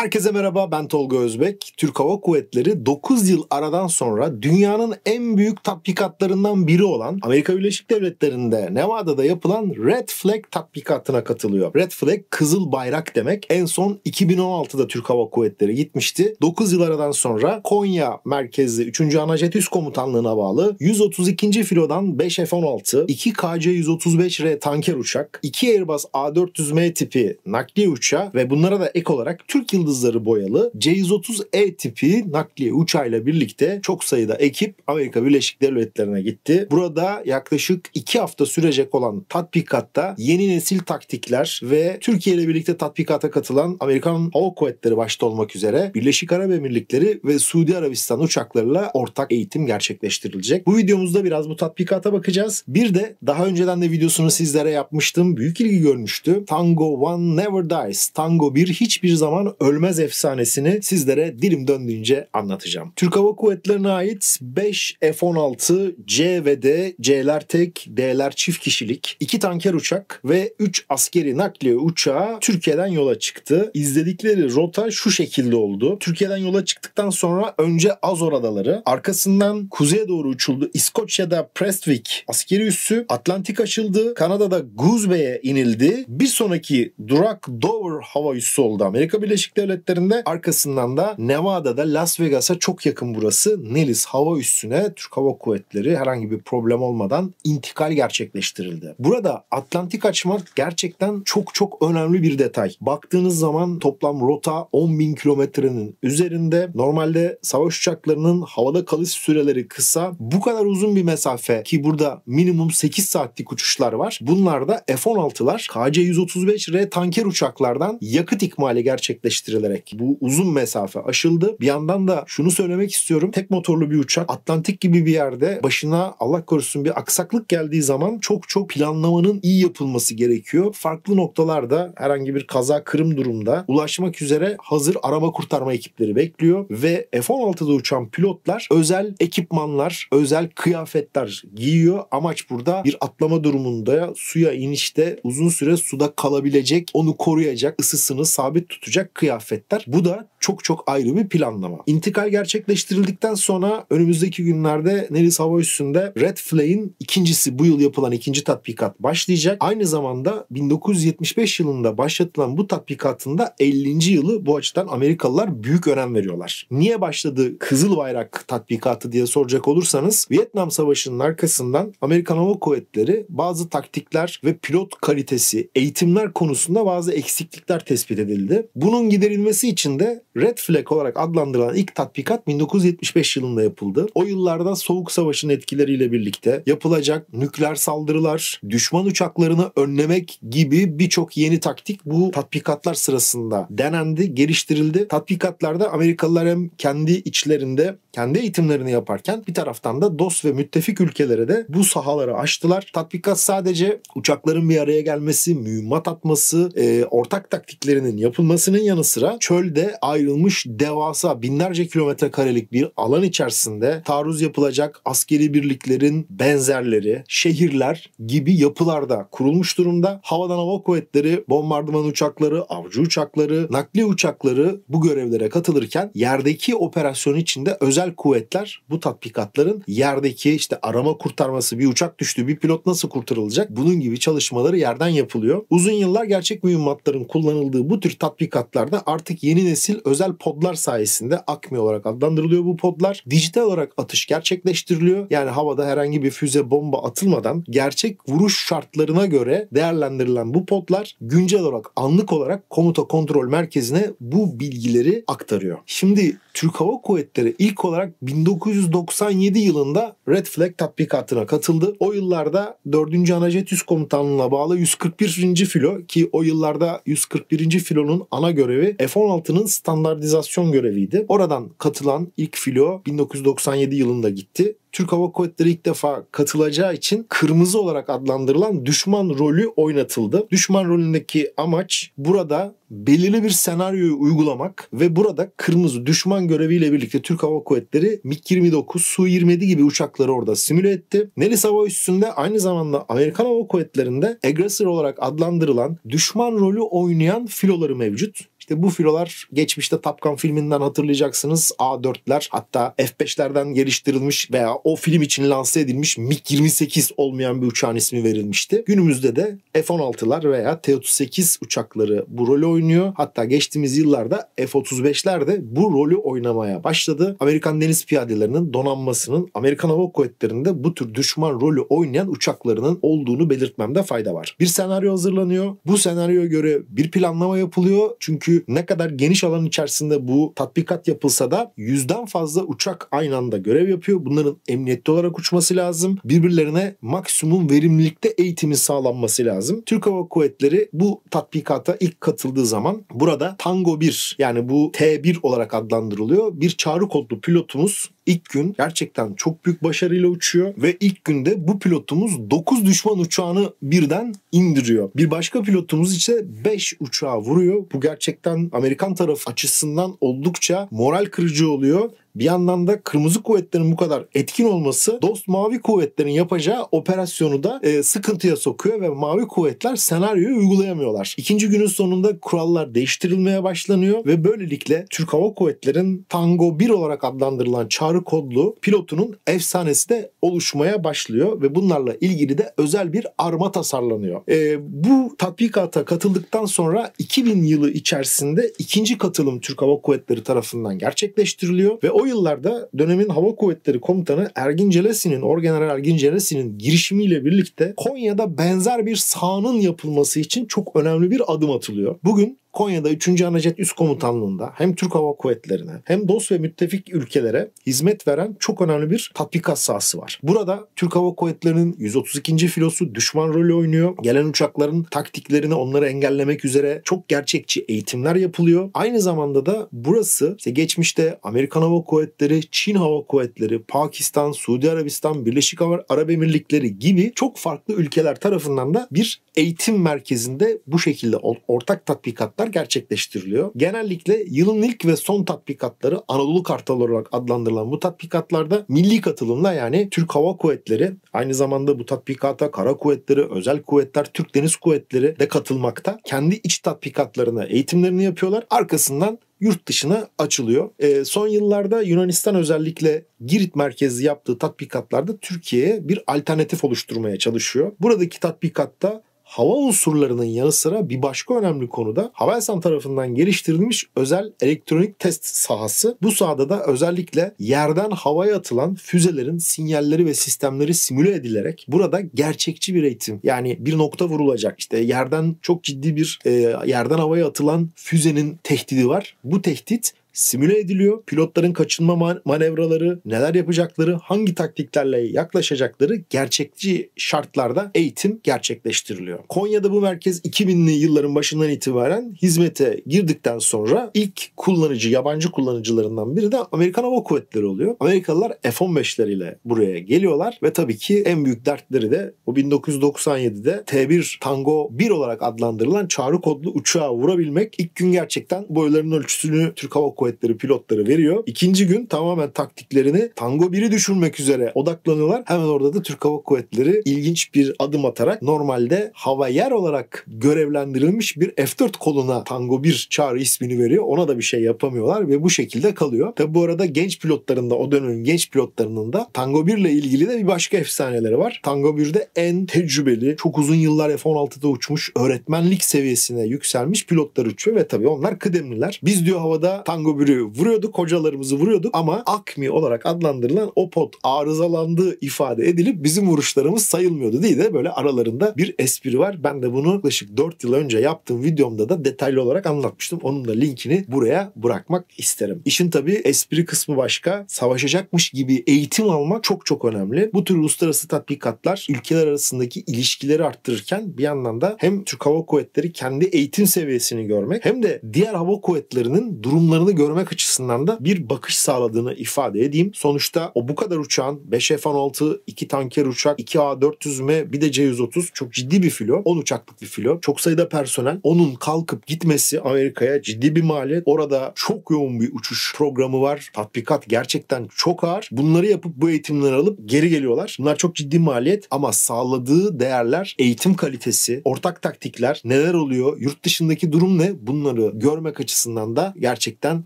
Herkese merhaba, ben Tolga Özbek. Türk Hava Kuvvetleri 9 yıl aradan sonra dünyanın en büyük tatbikatlarından biri olan Amerika Birleşik Devletleri'nde Nevada'da yapılan Red Flag tatbikatına katılıyor. Red Flag, kızıl bayrak demek. En son 2016'da Türk Hava Kuvvetleri gitmişti. 9 yıl aradan sonra Konya merkezli 3. Anajet Üst Komutanlığı'na bağlı 132. filodan 5 F-16, 2 KC-135R tanker uçak, 2 Airbus A400M tipi nakliye uçağı ve bunlara da ek olarak Türk yıldızları boyalı C-130E tipi nakliye uçağıyla birlikte çok sayıda ekip Amerika Birleşik Devletleri'ne gitti. Burada yaklaşık 2 hafta sürecek olan tatbikatta yeni nesil taktikler ve Türkiye ile birlikte tatbikata katılan Amerikan Hava Kuvvetleri başta olmak üzere Birleşik Arap Emirlikleri ve Suudi Arabistan uçaklarıyla ortak eğitim gerçekleştirilecek. Bu videomuzda biraz bu tatbikata bakacağız. Bir de daha önceden de videosunu sizlere yapmıştım. Büyük ilgi görmüştü. Tango 1 Never Dies. Tango 1 hiçbir zaman ölmez efsanesini sizlere dilim döndüğünce anlatacağım. Türk Hava Kuvvetleri'ne ait 5 F-16 C ve D, C'ler tek, D'ler çift kişilik, 2 tanker uçak ve 3 askeri nakliye uçağı Türkiye'den yola çıktı. İzledikleri rota şu şekilde oldu. Türkiye'den yola çıktıktan sonra önce Azor Adaları, arkasından kuzeye doğru uçuldu. İskoçya'da Prestwick askeri üssü, Atlantik açıldı, Kanada'da Goose Bay'e inildi. Bir sonraki durak Dover hava üssü oldu Amerika Birleşik Devletleri'nde. Arkasından da Nevada'da Las Vegas'a çok yakın burası Nellis hava üssüne Türk Hava Kuvvetleri herhangi bir problem olmadan intikal gerçekleştirildi. Burada Atlantik açmak gerçekten çok önemli bir detay. Baktığınız zaman toplam rota 10.000 kilometrenin üzerinde. Normalde savaş uçaklarının havada kalış süreleri kısa. Bu kadar uzun bir mesafe ki burada minimum 8 saatlik uçuşlar var. Bunlarda F-16'lar KC-135R tanker uçaklardan yakıt ikmali gerçekleştirilerek bu uzun mesafe aşıldı. Bir yandan da şunu söylemek istiyorum. Tek motorlu bir uçak Atlantik gibi bir yerde başına Allah korusun bir aksaklık geldiği zaman çok planlamanın iyi yapılması gerekiyor. Farklı noktalarda herhangi bir kaza kırım durumda ulaşmak üzere hazır arama kurtarma ekipleri bekliyor ve F-16'da uçan pilotlar özel ekipmanlar, özel kıyafetler giyiyor. Amaç burada bir atlama durumunda suya inişte uzun süre suda kalabilecek, onu koruyacak, ısısını sabit tutacak kıyafetler. Bu da çok ayrı bir planlama. İntikal gerçekleştirildikten sonra önümüzdeki günlerde Nellis Hava Üssü'nde Red Flag'in ikincisi, bu yıl yapılan ikinci tatbikat başlayacak. Aynı zamanda 1975 yılında başlatılan bu tatbikatın da 50. yılı, bu açıdan Amerikalılar büyük önem veriyorlar. Niye başladı Kızıl Bayrak tatbikatı diye soracak olursanız, Vietnam Savaşı'nın arkasından Amerikan Hava Kuvvetleri bazı taktikler ve pilot kalitesi, eğitimler konusunda bazı eksiklikler tespit edildi. Bunun giderilmesi için de Red Flag olarak adlandırılan ilk tatbikat 1975 yılında yapıldı. O yıllarda Soğuk Savaş'ın etkileriyle birlikte yapılacak nükleer saldırılar, düşman uçaklarını önlemek gibi birçok yeni taktik bu tatbikatlar sırasında denendi, geliştirildi. Tatbikatlarda Amerikalılar hem kendi içlerinde kendi eğitimlerini yaparken bir taraftan da dost ve müttefik ülkelere de bu sahaları açtılar. Tatbikat sadece uçakların bir araya gelmesi, mühimmat atması, ortak taktiklerinin yapılmasının yanı sıra çölde ayrılmış devasa binlerce kilometre karelik bir alan içerisinde taarruz yapılacak askeri birliklerin benzerleri, şehirler gibi yapılar da kurulmuş durumda. Havadan hava kuvvetleri, bombardıman uçakları, avcı uçakları, nakliye uçakları bu görevlere katılırken yerdeki operasyon içinde özel kuvvetler bu tatbikatların yerdeki işte arama kurtarması, bir uçak düştü, bir pilot nasıl kurtarılacak? Bunun gibi çalışmaları yerden yapılıyor. Uzun yıllar gerçek mühimmatların kullanıldığı bu tür tatbikatlarda artık yeni nesil özel podlar sayesinde ACME olarak adlandırılıyor bu podlar. Dijital olarak atış gerçekleştiriliyor. Yani havada herhangi bir füze, bomba atılmadan gerçek vuruş şartlarına göre değerlendirilen bu podlar güncel olarak, anlık olarak komuta kontrol merkezine bu bilgileri aktarıyor. Şimdi Türk Hava Kuvvetleri ilk olarak 1997 yılında Red Flag tatbikatına katıldı. O yıllarda 4. Anajet Üst Komutanlığı'na bağlı 141. filo, ki o yıllarda 141. filonun ana görevi F-16'nın standartizasyon göreviydi. Oradan katılan ilk filo 1997 yılında gitti. Türk Hava Kuvvetleri ilk defa katılacağı için kırmızı olarak adlandırılan düşman rolü oynatıldı. Düşman rolündeki amaç burada belirli bir senaryoyu uygulamak ve burada kırmızı düşman göreviyle birlikte Türk Hava Kuvvetleri MiG-29, Su-27 gibi uçakları orada simüle etti. Nellis Hava Üssü'nde aynı zamanda Amerikan Hava Kuvvetleri'nde aggressor olarak adlandırılan düşman rolü oynayan filoları mevcut. İşte bu filolar geçmişte Top Gun filminden hatırlayacaksınız. A4'ler, hatta F5'lerden geliştirilmiş veya o film için lanse edilmiş MiG-28 olmayan bir uçağın ismi verilmişti. Günümüzde de F-16'lar veya T-38 uçakları bu rolü oynuyor. Hatta geçtiğimiz yıllarda F-35'ler de bu rolü oynamaya başladı. Amerikan deniz piyadelerinin, donanmasının, Amerikan Hava Kuvvetleri'nde bu tür düşman rolü oynayan uçaklarının olduğunu belirtmemde fayda var. Bir senaryo hazırlanıyor. Bu senaryoya göre bir planlama yapılıyor. Çünkü ne kadar geniş alan içerisinde bu tatbikat yapılsa da 100'den fazla uçak aynı anda görev yapıyor. Bunların emniyetli olarak uçması lazım. Birbirlerine maksimum verimlilikte eğitimi sağlanması lazım. Türk Hava Kuvvetleri bu tatbikata ilk katıldığı zaman burada Tango 1, yani bu T1 olarak adlandırılıyor, bir çağrı kodlu pilotumuz İlk gün gerçekten çok büyük başarıyla uçuyor ve ilk günde bu pilotumuz 9 düşman uçağını birden indiriyor. Bir başka pilotumuz ise 5 uçağı vuruyor. Bu gerçekten Amerikan tarafı açısından oldukça moral kırıcı oluyor. Bir yandan da Kırmızı Kuvvetlerin bu kadar etkin olması dost Mavi Kuvvetlerin yapacağı operasyonu da sıkıntıya sokuyor ve Mavi Kuvvetler senaryoyu uygulayamıyorlar. İkinci günün sonunda kurallar değiştirilmeye başlanıyor ve böylelikle Türk Hava Kuvvetleri'nin Tango 1 olarak adlandırılan çağrı kodlu pilotunun efsanesi de oluşmaya başlıyor ve bunlarla ilgili de özel bir arma tasarlanıyor. Bu tatbikata katıldıktan sonra 2000 yılı içerisinde ikinci katılım Türk Hava Kuvvetleri tarafından gerçekleştiriliyor ve o yıllarda dönemin Hava Kuvvetleri Komutanı Ergin Celesi'nin, Orgeneral Ergin Celesi'nin girişimiyle birlikte Konya'da benzer bir sahanın yapılması için çok önemli bir adım atılıyor. Bugün Konya'da 3. Anajet Üst Komutanlığı'nda hem Türk Hava Kuvvetleri'ne hem dost ve müttefik ülkelere hizmet veren çok önemli bir tatbikat sahası var. Burada Türk Hava Kuvvetleri'nin 132. filosu düşman rolü oynuyor. Gelen uçakların taktiklerini, onları engellemek üzere çok gerçekçi eğitimler yapılıyor. Aynı zamanda da burası işte geçmişte Amerikan Hava Kuvvetleri, Çin Hava Kuvvetleri, Pakistan, Suudi Arabistan, Birleşik Arap Emirlikleri gibi çok farklı ülkeler tarafından da bir eğitim merkezinde bu şekilde ortak tatbikatlar gerçekleştiriliyor. Genellikle yılın ilk ve son tatbikatları Anadolu Kartal olarak adlandırılan bu tatbikatlarda milli katılımla, yani Türk Hava Kuvvetleri, aynı zamanda bu tatbikata Kara Kuvvetleri, Özel Kuvvetler, Türk Deniz Kuvvetleri de katılmakta. Kendi iç tatbikatlarına eğitimlerini yapıyorlar. Arkasından yurt dışına açılıyor. Son yıllarda Yunanistan özellikle Girit merkezli yaptığı tatbikatlarda Türkiye'ye bir alternatif oluşturmaya çalışıyor. Buradaki tatbikatta hava unsurlarının yanı sıra bir başka önemli konuda Havelsan tarafından geliştirilmiş özel elektronik test sahası. Bu sahada da özellikle yerden havaya atılan füzelerin sinyalleri ve sistemleri simüle edilerek burada gerçekçi bir eğitim, yani bir nokta vurulacak. İşte yerden çok ciddi bir yerden havaya atılan füzenin tehdidi var. Bu tehdit simüle ediliyor. Pilotların kaçınma manevraları, neler yapacakları, hangi taktiklerle yaklaşacakları gerçekçi şartlarda eğitim gerçekleştiriliyor. Konya'da bu merkez 2000'li yılların başından itibaren hizmete girdikten sonra ilk kullanıcı, yabancı kullanıcılarından biri de Amerikan Hava Kuvvetleri oluyor. Amerikalılar F-15'leriyle buraya geliyorlar ve tabii ki en büyük dertleri de o 1997'de T1 Tango 1 olarak adlandırılan çağrı kodlu uçağı vurabilmek. İlk gün gerçekten boylarının ölçüsünü Türk Hava Kuvvetleri pilotları veriyor. İkinci gün tamamen taktiklerini Tango 1'i düşürmek üzere odaklanıyorlar. Hemen orada da Türk Hava Kuvvetleri ilginç bir adım atarak normalde hava yer olarak görevlendirilmiş bir F4 koluna Tango 1 çağrı ismini veriyor. Ona da bir şey yapamıyorlar ve bu şekilde kalıyor. Tabi bu arada genç pilotların da, o dönemin genç pilotlarının da Tango 1 ile ilgili de bir başka efsaneleri var. Tango 1'de en tecrübeli, çok uzun yıllar F-16'da uçmuş, öğretmenlik seviyesine yükselmiş pilotlar uçuyor ve tabii onlar kıdemliler. Biz diyor havada Tango 1'i vuruyorduk, hocalarımızı vuruyorduk ama AKMI olarak adlandırılan o pod arızalandığı ifade edilip bizim vuruşlarımız sayılmıyordu diye de böyle aralarında bir espri var. Ben de bunu yaklaşık 4 yıl önce yaptığım videomda da detaylı olarak anlatmıştım. Onun da linkini buraya bırakmak isterim. İşin tabii espri kısmı başka. Savaşacakmış gibi eğitim almak çok çok önemli. Bu tür uluslararası tatbikatlar ülkeler arasındaki ilişkileri arttırırken bir yandan da hem Türk Hava Kuvvetleri kendi eğitim seviyesini görmek hem de diğer hava kuvvetlerinin durumlarını görmek açısından da bir bakış sağladığını ifade edeyim. Sonuçta o bu kadar uçağın 5 F-16, 2 tanker uçak, 2 A400M bir de C-130 çok ciddi bir filo. 10 uçaklık bir filo. Çok sayıda personel. Onun kalkıp gitmesi Amerika'ya ciddi bir maliyet. Orada çok yoğun bir uçuş programı var. Tatbikat gerçekten çok ağır. Bunları yapıp bu eğitimleri alıp geri geliyorlar. Bunlar çok ciddi maliyet ama sağladığı değerler, eğitim kalitesi, ortak taktikler, neler oluyor, yurt dışındaki durum ne? Bunları görmek açısından da gerçekten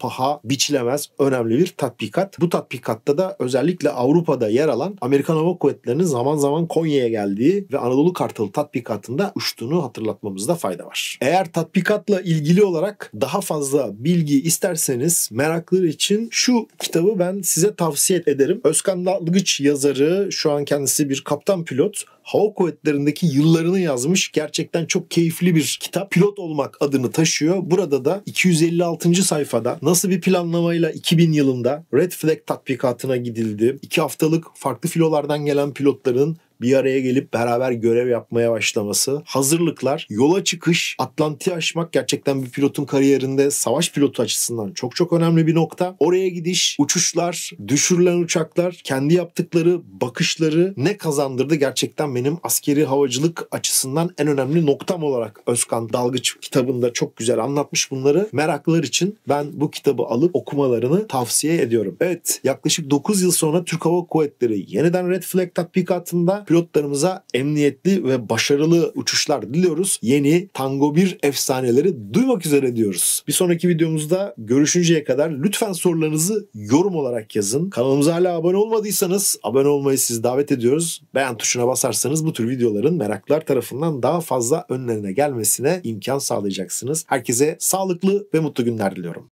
paha biçilemez önemli bir tatbikat. Bu tatbikatta da özellikle Avrupa'da yer alan Amerikan Hava Kuvvetleri'nin zaman zaman Konya'ya geldiği ve Anadolu Kartalı tatbikatında uçtuğunu hatırlatmamızda fayda var. Eğer tatbikatla ilgili olarak daha fazla bilgi isterseniz meraklıları için şu kitabı ben size tavsiye ederim. Özkan Dalgıç yazarı, şu an kendisi bir kaptan pilot. Hava Kuvvetleri'ndeki yıllarını yazmış. Gerçekten çok keyifli bir kitap. Pilot olmak adını taşıyor. Burada da 256. sayfada nasıl bir planlamayla 2000 yılında Red Flag tatbikatına gidildi. 2 haftalık farklı filolardan gelen pilotların bir araya gelip beraber görev yapmaya başlaması, hazırlıklar, yola çıkış, Atlantik'i aşmak gerçekten bir pilotun kariyerinde savaş pilotu açısından çok çok önemli bir nokta. Oraya gidiş, uçuşlar, düşürülen uçaklar, kendi yaptıkları bakışları ne kazandırdı gerçekten benim askeri havacılık açısından en önemli noktam olarak Özkan Dalgıç kitabında çok güzel anlatmış bunları. Meraklılar için ben bu kitabı alıp okumalarını tavsiye ediyorum. Evet, yaklaşık 9 yıl sonra Türk Hava Kuvvetleri yeniden Red Flag tatbikatında pilotlarımıza emniyetli ve başarılı uçuşlar diliyoruz. Yeni Tango 1 efsaneleri duymak üzere diyoruz. Bir sonraki videomuzda görüşünceye kadar lütfen sorularınızı yorum olarak yazın. Kanalımıza hala abone olmadıysanız abone olmayı sizi davet ediyoruz. Beğen tuşuna basarsanız bu tür videoların meraklılar tarafından daha fazla önlerine gelmesine imkan sağlayacaksınız. Herkese sağlıklı ve mutlu günler diliyorum.